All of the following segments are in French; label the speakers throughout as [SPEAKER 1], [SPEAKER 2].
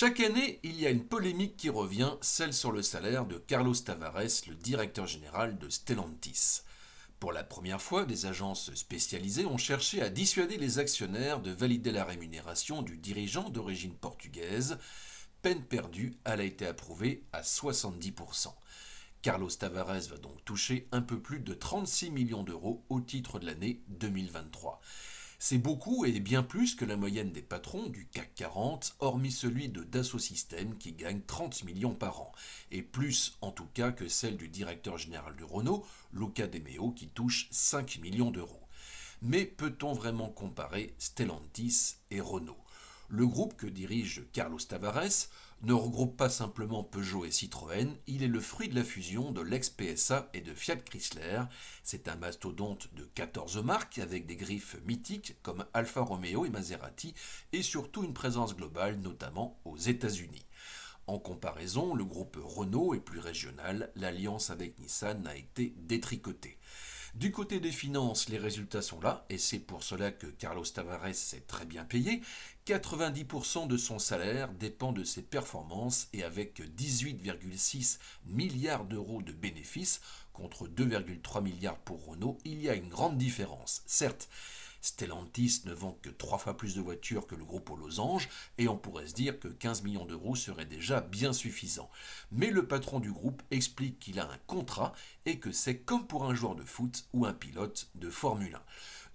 [SPEAKER 1] Chaque année, il y a une polémique qui revient, celle sur le salaire de Carlos Tavares, le directeur général de Stellantis. Pour la première fois, des agences spécialisées ont cherché à dissuader les actionnaires de valider la rémunération du dirigeant d'origine portugaise. Peine perdue, elle a été approuvée à 70%. Carlos Tavares va donc toucher un peu plus de 36 millions d'euros au titre de l'année 2023. C'est beaucoup et bien plus que la moyenne des patrons du CAC 40, hormis celui de Dassault Systèmes qui gagne 30 millions par an, et plus en tout cas que celle du directeur général de Renault, Luca De Meo, qui touche 5 millions d'euros. Mais peut-on vraiment comparer Stellantis et Renault? Le groupe que dirige Carlos Tavares ne regroupe pas simplement Peugeot et Citroën, il est le fruit de la fusion de l'ex-PSA et de Fiat Chrysler. C'est un mastodonte de 14 marques avec des griffes mythiques comme Alfa Romeo et Maserati et surtout une présence globale notamment aux États-Unis. En comparaison, le groupe Renault est plus régional, l'alliance avec Nissan a été détricotée. Du côté des finances, les résultats sont là, et c'est pour cela que Carlos Tavares s'est très bien payé. 90% de son salaire dépend de ses performances, et avec 18,6 milliards d'euros de bénéfices contre 2,3 milliards pour Renault, il y a une grande différence. Certes, Stellantis ne vend que 3 fois plus de voitures que le groupe aux losanges, et on pourrait se dire que 15 millions d'euros serait déjà bien suffisant. Mais le patron du groupe explique qu'il a un contrat et que c'est comme pour un joueur de foot ou un pilote de Formule 1.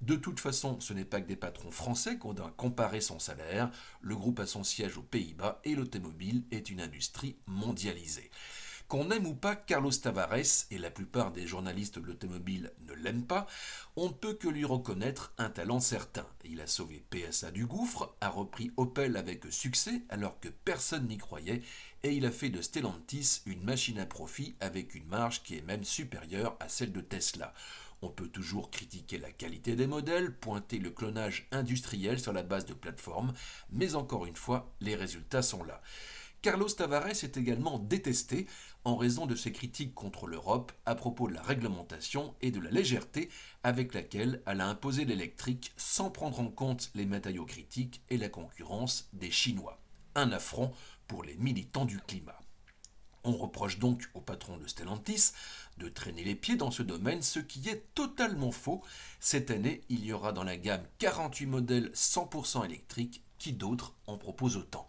[SPEAKER 1] De toute façon, ce n'est pas que des patrons français qu'on doit comparer son salaire. Le groupe a son siège aux Pays-Bas et l'automobile est une industrie mondialisée. Qu'on aime ou pas Carlos Tavares, et la plupart des journalistes de l'automobile ne l'aiment pas, on ne peut que lui reconnaître un talent certain. Il a sauvé PSA du gouffre, a repris Opel avec succès alors que personne n'y croyait, et il a fait de Stellantis une machine à profit avec une marge qui est même supérieure à celle de Tesla. On peut toujours critiquer la qualité des modèles, pointer le clonage industriel sur la base de plateformes, mais encore une fois, les résultats sont là. Carlos Tavares est également détesté en raison de ses critiques contre l'Europe à propos de la réglementation et de la légèreté avec laquelle elle a imposé l'électrique sans prendre en compte les matériaux critiques et la concurrence des Chinois. Un affront pour les militants du climat. On reproche donc au patron de Stellantis de traîner les pieds dans ce domaine, ce qui est totalement faux. Cette année, il y aura dans la gamme 48 modèles 100% électriques, qui d'autres en proposent autant.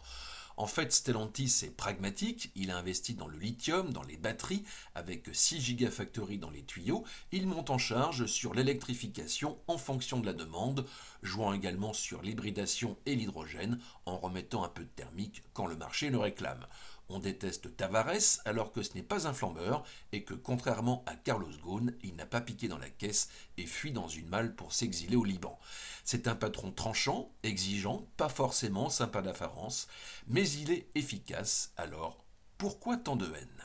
[SPEAKER 1] En fait, Stellantis est pragmatique, il a investi dans le lithium, dans les batteries, avec 6 gigafactories dans les tuyaux, il monte en charge sur l'électrification en fonction de la demande, jouant également sur l'hybridation et l'hydrogène, en remettant un peu de thermique quand le marché le réclame. On déteste Tavares alors que ce n'est pas un flambeur et que contrairement à Carlos Ghosn, il n'a pas piqué dans la caisse et fui dans une malle pour s'exiler au Liban. C'est un patron tranchant, exigeant, pas forcément sympa d'apparence, mais il est efficace, alors pourquoi tant de haine?